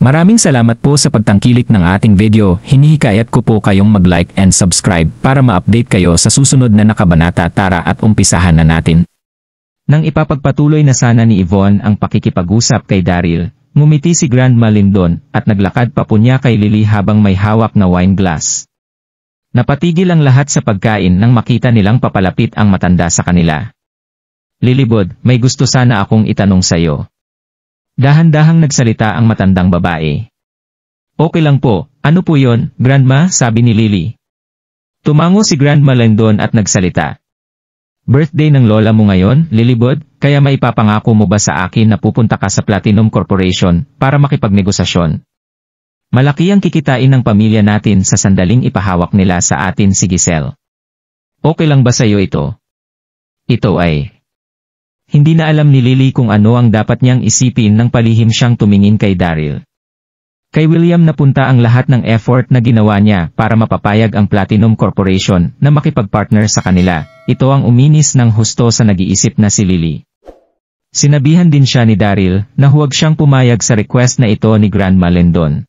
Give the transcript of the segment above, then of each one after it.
Maraming salamat po sa pagtangkilik ng ating video. Hinihikayat ko po kayong mag-like and subscribe para ma-update kayo sa susunod na nakabanata. Tara at umpisahan na natin. Nang ipapagpatuloy na sana ni Yvonne ang pakikipag-usap kay Daryl, ngumiti si Grandma Lindon at naglakad papunya kay Lily habang may hawak na wine glass. Napatigil ang lahat sa pagkain nang makita nilang papalapit ang matanda sa kanila. "Lilibod, may gusto sana akong itanong sayo." Dahan-dahang nagsalita ang matandang babae. "Okay lang po, ano po yon, Grandma?" sabi ni Lily. Tumango si Grandma Lindon at nagsalita. "Birthday ng lola mo ngayon, Lilibod, kaya maipapangako mo ba sa akin na pupunta ka sa Platinum Corporation para makipagnegosasyon? Malaki ang kikitain ng pamilya natin sa sandaling ipahawak nila sa atin si Giselle. Okay lang ba sa'yo ito?" Ito ay... Hindi na alam ni Lily kung ano ang dapat niyang isipin nang palihim siyang tumingin kay Daryl. Kay William napunta ang lahat ng effort na ginawa niya para mapapayag ang Platinum Corporation na makipagpartner sa kanila. Ito ang uminis ng husto sa nag-iisip na si Lily. Sinabihan din siya ni Daryl na huwag siyang pumayag sa request na ito ni Grandma Lindon.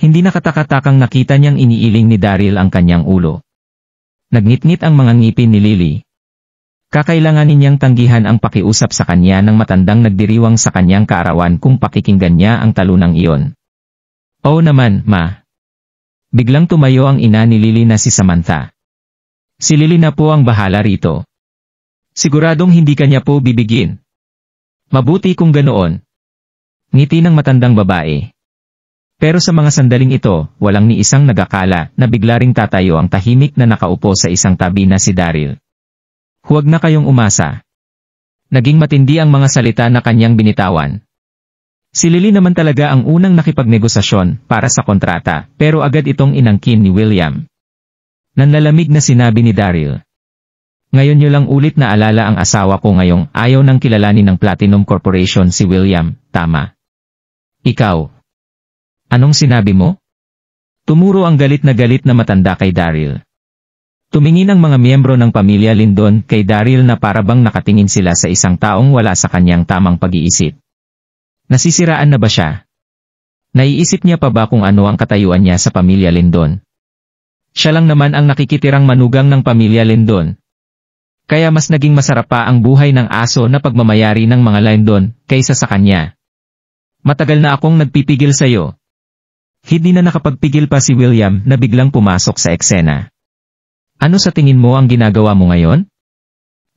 Hindi nakatakatakang nakita niyang iniiling ni Daryl ang kanyang ulo. Nagngit-ngit ang mga ngipin ni Lily. Kakailanganin niyang tanggihan ang pakiusap sa kanya ng matandang nagdiriwang sa kanyang kaarawan kung pakikinggan niya ang talunang iyon. "Oo naman, Ma." Biglang tumayo ang ina ni Lily na si Samantha. "Si Lily na po ang bahala rito. Siguradong hindi kanya po bibigin." "Mabuti kung ganoon." Ngiti ng matandang babae. Pero sa mga sandaling ito, walang ni isang nagakala na bigla ring tatayo ang tahimik na nakaupo sa isang tabi na si Daryl. "Huwag na kayong umasa." Naging matindi ang mga salita na kanyang binitawan. Si Lily naman talaga ang unang nakipagnegosasyon para sa kontrata, pero agad itong inangkin ni William. Nanlalamig na sinabi ni Daryl. "Ngayon nyo lang ulit na alala ang asawa ko ngayong ayaw nang kilalanin ng Platinum Corporation si William, tama?" "Ikaw? Anong sinabi mo?" Tumuro ang galit na matanda kay Daryl. Tumingin ang mga miyembro ng pamilya Lindon kay Daryl na parabang nakatingin sila sa isang taong wala sa kanyang tamang pag-iisip. Nasisiraan na ba siya? Naiisip niya pa ba kung ano ang katayuan niya sa pamilya Lindon? Siya lang naman ang nakikitirang manugang ng pamilya Lindon. Kaya mas naging masarap pa ang buhay ng aso na pagmamayari ng mga Lindon kaysa sa kanya. "Matagal na akong nagpipigil sa'yo." Hindi na nakapagpigil pa si William na biglang pumasok sa eksena. "Ano sa tingin mo ang ginagawa mo ngayon?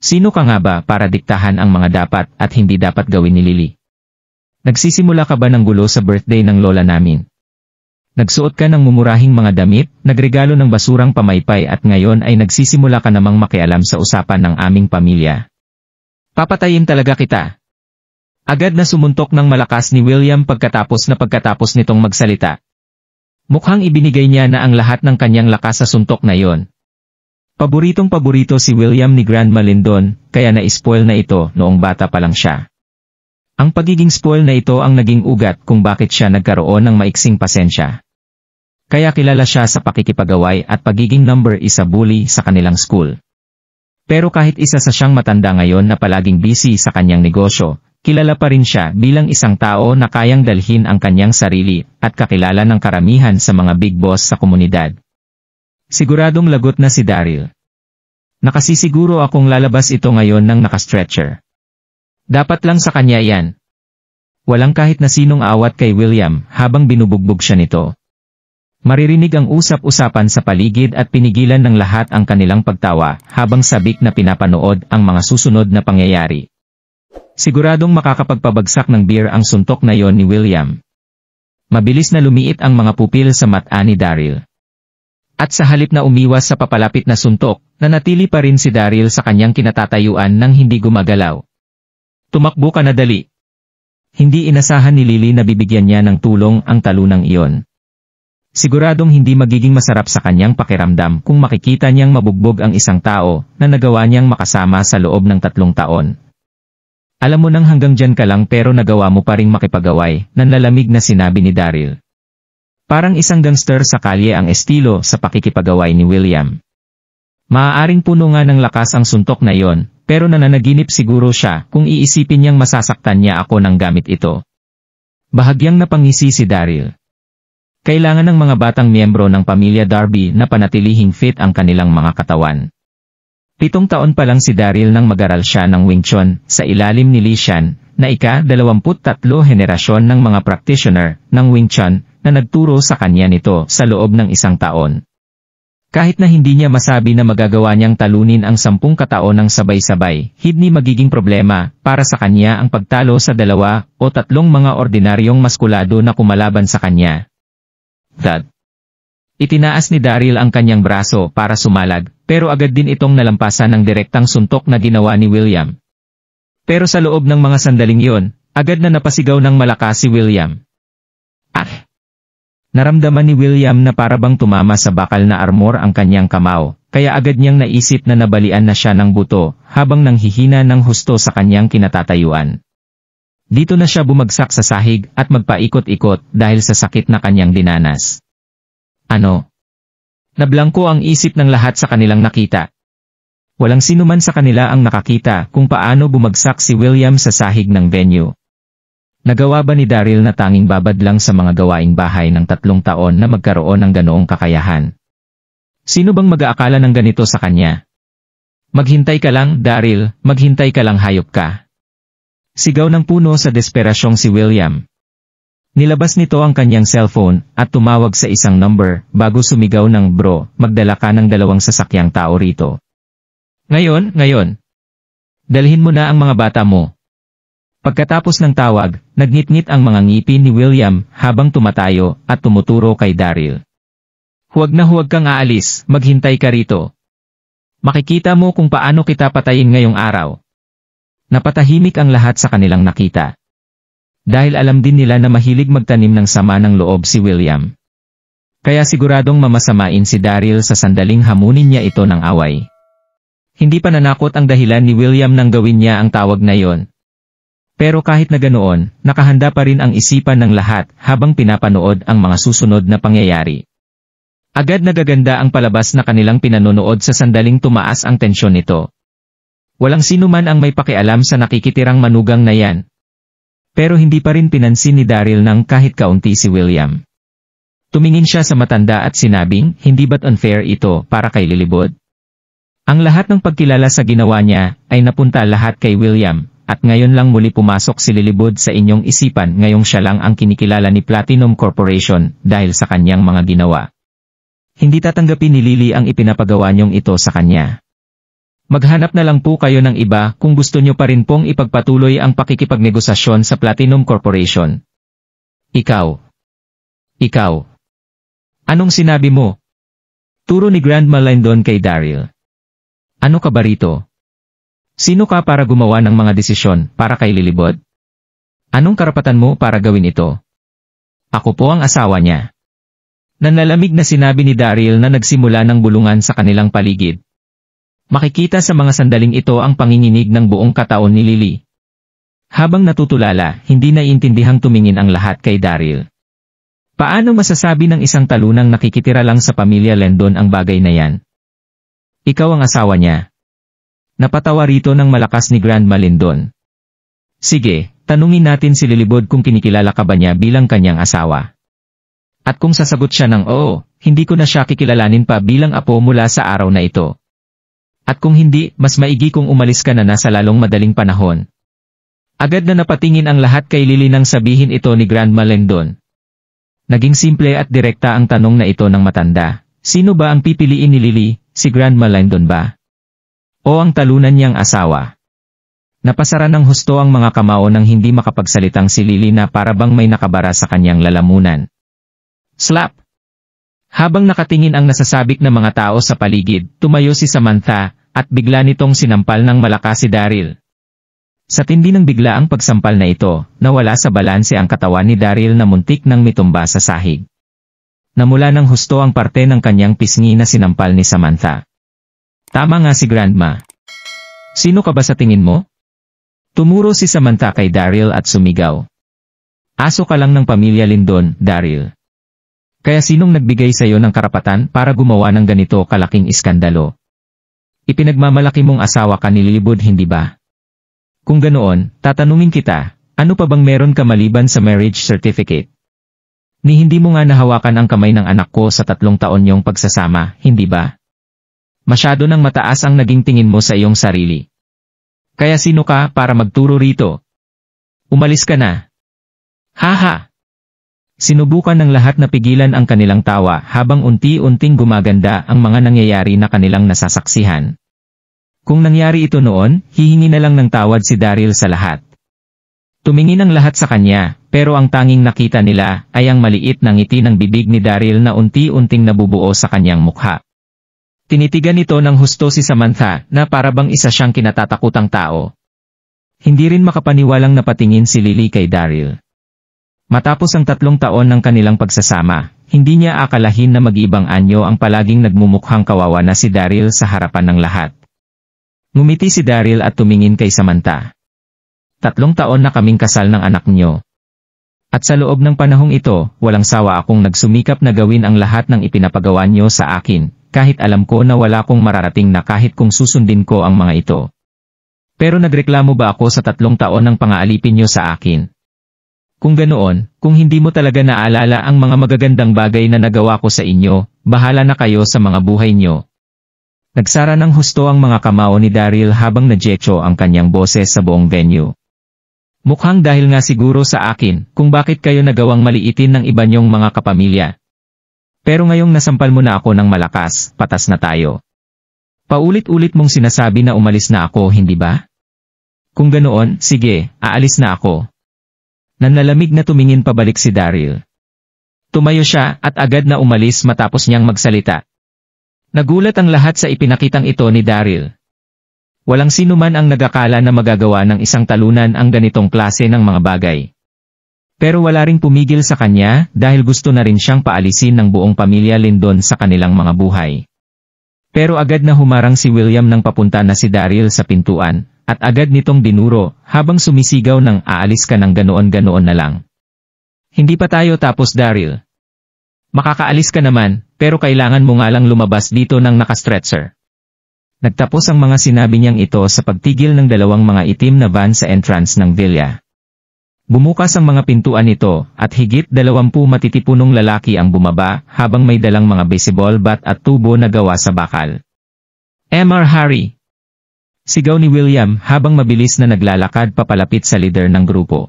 Sino ka nga ba para diktahan ang mga dapat at hindi dapat gawin ni Lily? Nagsisimula ka ba ng gulo sa birthday ng lola namin? Nagsuot ka ng mumurahing mga damit, nagregalo ng basurang pamaypay at ngayon ay nagsisimula ka namang makialam sa usapan ng aming pamilya. Papatayin talaga kita." Agad na sumuntok ng malakas ni William pagkatapos nitong magsalita. Mukhang ibinigay niya na ang lahat ng kanyang lakas sa suntok na yon. Paboritong-paborito si William ni Grandma Lindon, kaya na-spoil na ito noong bata pa lang siya. Ang pagiging spoil na ito ang naging ugat kung bakit siya nagkaroon ng maiksing pasensya. Kaya kilala siya sa pakikipagaway at pagiging number 1 sa bully sa kanilang school. Pero kahit isa sa siyang matanda ngayon na palaging busy sa kanyang negosyo, kilala pa rin siya bilang isang tao na kayang dalhin ang kanyang sarili at kakilala ng karamihan sa mga big boss sa komunidad. Siguradong lagot na si Daryl. Nakasisiguro akong lalabas ito ngayon ng nakastretcher. Dapat lang sa kanya yan. Walang kahit na sinong awat kay William habang binubugbog siya nito. Maririnig ang usap-usapan sa paligid at pinigilan ng lahat ang kanilang pagtawa habang sabik na pinapanood ang mga susunod na pangyayari. Siguradong makakapagpabagsak ng beer ang suntok na yon ni William. Mabilis na lumiit ang mga pupil sa mata ni Daryl. At sa halip na umiwas sa papalapit na suntok, nanatili pa rin si Daryl sa kanyang kinatatayuan nang hindi gumagalaw. "Tumakbo ka na dali." Hindi inasahan ni Lily na bibigyan niya ng tulong ang talunang iyon. Siguradong hindi magiging masarap sa kanyang pakiramdam kung makikita niyang mabugbog ang isang tao na nagawa niyang makasama sa loob ng 3 taon. "Alam mo nang hanggang dyan ka lang pero nagawa mo pa ring makipagaway," nanlalamig na sinabi ni Daryl. Parang isang gangster sa kalye ang estilo sa pakikipagaway ni William. Maaaring puno nga ng lakas ang suntok na iyon, pero nananaginip siguro siya kung iisipin niyang masasaktan niya ako ng gamit ito. Bahagyang napangisi si Daryl. Kailangan ng mga batang miyembro ng pamilya Darby na panatilihing fit ang kanilang mga katawan. 7 taon pa lang si Daryl nang mag-aral siya ng Wing Chun sa ilalim ni Li Shan, na ika-23 henerasyon ng mga practitioner ng Wing Chun na nagturo sa kanya nito sa loob ng 1 taon. Kahit na hindi niya masabi na magagawa niyang talunin ang 10 katao ng sabay-sabay, hindi magiging problema para sa kanya ang pagtalo sa 2 o 3 mga ordinaryong maskulado na kumalaban sa kanya. Itinaas ni Daryl ang kanyang braso para sumalag, pero agad din itong nalampasan ng direktang suntok na ginawa ni William. Pero sa loob ng mga sandaling iyon, agad na napasigaw ng malakas si William. Naramdaman ni William na parabang tumama sa bakal na armor ang kanyang kamao, kaya agad niyang naisip na nabalian na siya ng buto, habang nanghihina ng husto sa kanyang kinatatayuan. Dito na siya bumagsak sa sahig at magpaikot-ikot dahil sa sakit na kanyang dinanas. Nablangko ang isip ng lahat sa kanilang nakita. Walang sino man sa kanila ang nakakita kung paano bumagsak si William sa sahig ng venue. Nagawa ba ni Daryl na tanging babad lang sa mga gawaing bahay ng 3 taon na magkaroon ng ganoong kakayahan? Sino bang mag-aakala ng ganito sa kanya? Maghintay ka lang, Daryl, maghintay ka lang, hayop ka. Sigaw ng puno sa desperasyong si William. Nilabas nito ang kanyang cellphone at tumawag sa isang number bago sumigaw ng bro, magdala ka ng 2 sasakyang tao rito. Ngayon. Dalhin mo na ang mga bata mo. Pagkatapos ng tawag, nagngit-ngit ang mga ngipin ni William habang tumatayo at tumuturo kay Daryl. Huwag kang aalis, maghintay ka rito. Makikita mo kung paano kita patayin ngayong araw. Napatahimik ang lahat sa kanilang nakita. Dahil alam din nila na mahilig magtanim ng sama ng loob si William. Kaya siguradong mamasamain si Daryl sa sandaling hamunin niya ito ng away. Hindi pa nanakot ang dahilan ni William nang gawin niya ang tawag na yon. Pero kahit na ganoon, nakahanda pa rin ang isipan ng lahat habang pinapanood ang mga susunod na pangyayari. Agad nagaganda ang palabas na kanilang pinanonood sa sandaling tumaas ang tensyon nito. Walang sino man ang may pakialam sa nakikitirang manugang na yan. Pero hindi pa rin pinansin ni Daryl ng kahit kaunti si William. Tumingin siya sa matanda at sinabing, hindi ba't unfair ito para kay Lilibod? Ang lahat ng pagkilala sa ginawa niya ay napunta lahat kay William, at ngayon lang muli pumasok si Lilibod sa inyong isipan ngayong siya lang ang kinikilala ni Platinum Corporation dahil sa kanyang mga ginawa. Hindi tatanggapin ni Lily ang ipinapagawa niyong ito sa kanya. Maghanap na lang po kayo ng iba kung gusto nyo pa rin pong ipagpatuloy ang pakikipagnegosasyon sa Platinum Corporation. Ikaw. Anong sinabi mo? Turo ni Grandma Lindon kay Daryl. Ano ka ba rito? Sino ka para gumawa ng mga desisyon para kay Lilibod? Anong karapatan mo para gawin ito? Ako po ang asawa niya. Nanlalamig na sinabi ni Daryl na nagsimula ng bulungan sa kanilang paligid. Makikita sa mga sandaling ito ang panginginig ng buong kataon ni Lily. Habang natutulala, hindi naiintindihang tumingin ang lahat kay Daryl. Paano masasabi ng isang talunang nakikitira lang sa pamilya Lindon ang bagay na yan? Ikaw ang asawa niya. Napatawa rito ng malakas ni Grandma Lindon. Sige, tanungin natin si Lilibod kung kinikilala ka ba niya bilang kanyang asawa. At kung sasagot siya ng oo, hindi ko na siya kikilalanin pa bilang apo mula sa araw na ito. At kung hindi, mas maigi kung umalis ka na sa lalong madaling panahon. Agad na napatingin ang lahat kay Lily nang sabihin ito ni Grandma Lindon. Naging simple at direkta ang tanong na ito ng matanda. Sino ba ang pipiliin ni Lily, si Grandma Lindon ba? O ang talunan niyang asawa? Napasara ng husto ang mga kamao nang hindi makapagsalitang si Lily na parabang may nakabara sa kanyang lalamunan. Slap! Habang nakatingin ang nasasabik na mga tao sa paligid, tumayo si Samantha, at bigla nitong sinampal ng malakas si Daryl. Sa tindi ng biglaang pagsampal na ito, nawala sa balanse ang katawan ni Daryl na muntik nang mitumba sa sahig. Namula ng husto ang parte ng kanyang pisngi na sinampal ni Samantha. Tama nga si Grandma. Sino ka ba sa tingin mo? Tumuro si Samantha kay Daryl at sumigaw. Aso ka lang ng pamilya Lindon, Daryl. Kaya sinong nagbigay sa iyo ng karapatan para gumawa ng ganito kalaking iskandalo? Ipinagmamalaki mong asawa ka ni Lilibod, hindi ba? Kung ganoon, tatanungin kita, Ano pa bang meron ka maliban sa marriage certificate? Ni hindi mo nga nahawakan ang kamay ng anak ko sa 3 taon niyong pagsasama, hindi ba? Masyado nang mataas ang naging tingin mo sa iyong sarili. Kaya sino ka para magturo rito? Umalis ka na. Haha! Sinubukan ng lahat na pigilan ang kanilang tawa habang unti-unting gumaganda ang mga nangyayari na kanilang nasasaksihan. Kung nangyari ito noon, hihingi na lang ng tawad si Daryl sa lahat. Tumingin ang lahat sa kanya, pero ang tanging nakita nila ay ang maliit na ngiti ng bibig ni Daryl na unti-unting nabubuo sa kanyang mukha. Tinitigan nito ng husto si Samantha na para bang isa siyang kinatatakutang tao. Hindi rin makapaniwalang napatingin si Lily kay Daryl. Matapos ang 3 taon ng kanilang pagsasama, hindi niya akalahin na mag-ibang anyo ang palaging nagmumukhang kawawa na si Daryl sa harapan ng lahat. Ngumiti si Daryl at tumingin kay Samantha. 3 taon na kaming kasal ng anak niyo. At sa loob ng panahong ito, walang sawa akong nagsumikap na gawin ang lahat ng ipinapagawa niyo sa akin, kahit alam ko na wala kong mararating na kahit kung susundin ko ang mga ito. Pero nagreklamo ba ako sa 3 taon ng pangaalipin niyo sa akin? Kung ganoon, kung hindi mo talaga naalala ang mga magagandang bagay na nagawa ko sa inyo, bahala na kayo sa mga buhay niyo. Nagsara ng husto ang mga kamao ni Daryl habang nadyecho ang kanyang boses sa buong venue. Mukhang dahil nga siguro sa akin, kung bakit kayo nagawang maliitin ng iba niyong mga kapamilya. Pero ngayong nasampal mo na ako ng malakas, patas na tayo. Paulit-ulit mong sinasabi na umalis na ako, hindi ba? Kung ganoon, sige, aalis na ako. Nanlalamig na tumingin pabalik si Daryl. Tumayo siya at agad na umalis matapos niyang magsalita. Nagulat ang lahat sa ipinakitang ito ni Daryl. Walang sino man ang nagakala na magagawa ng isang talunan ang ganitong klase ng mga bagay. Pero wala ring pumigil sa kanya dahil gusto na rin siyang paalisin ng buong pamilya Lindon sa kanilang mga buhay. Pero agad na humarang si William nang papunta na si Daryl sa pintuan. At agad nitong dinuro, habang sumisigaw ng aalis ka ng ganoon-ganoon na lang. Hindi pa tayo tapos Daryl. Makakaalis ka naman, pero kailangan mo nga lang lumabas dito ng nakastretcher. Nagtapos ang mga sinabi niyang ito sa pagtigil ng 2 mga itim na van sa entrance ng villa. Bumukas ang mga pintuan nito, at higit 20 matitipunong lalaki ang bumaba habang may dalang mga baseball bat at tubo na gawa sa bakal. Mr. Harry! Sigaw ni William habang mabilis na naglalakad papalapit sa leader ng grupo.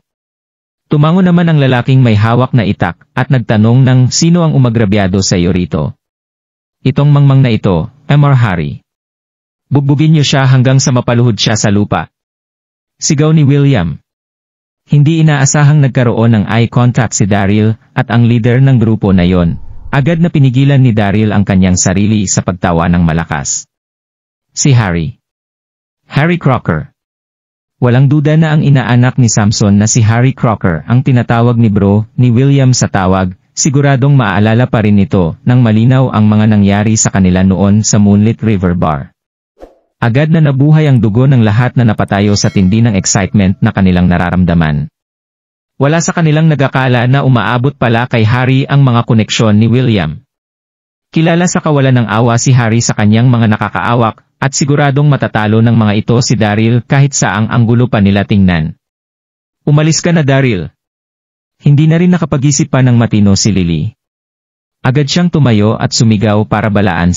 Tumango naman ang lalaking may hawak na itak at nagtanong ng sino ang umagrabyado sa iyo rito. Itong mangmang na ito, Mr. Harry. Bugbugin niyo siya hanggang sa mapaluhod siya sa lupa. Sigaw ni William. Hindi inaasahang nagkaroon ng eye contact si Daryl at ang leader ng grupo na yon. Agad na pinigilan ni Daryl ang kanyang sarili sa pagtawa ng malakas. Si Harry. Harry Crocker. Walang duda na ang inaanak ni Samson na si Harry Crocker ang tinatawag ni bro ni William sa tawag, siguradong maaalala pa rin nito nang malinaw ang mga nangyari sa kanila noon sa Moonlit River Bar. Agad na nabuhay ang dugo ng lahat na napatayo sa tindi ng excitement na kanilang nararamdaman. Wala sa kanilang nagakala na umaabot pala kay Harry ang mga koneksyon ni William. Kilala sa kawalan ng awa si Harry sa kanyang mga nakakaawak, at siguradong matatalo ng mga ito si Daryl kahit saang anggulo pa nila tingnan. Umalis ka na Daryl. Hindi na rin nakapag-isip pa ng matino si Lily. Agad siyang tumayo at sumigaw para balaan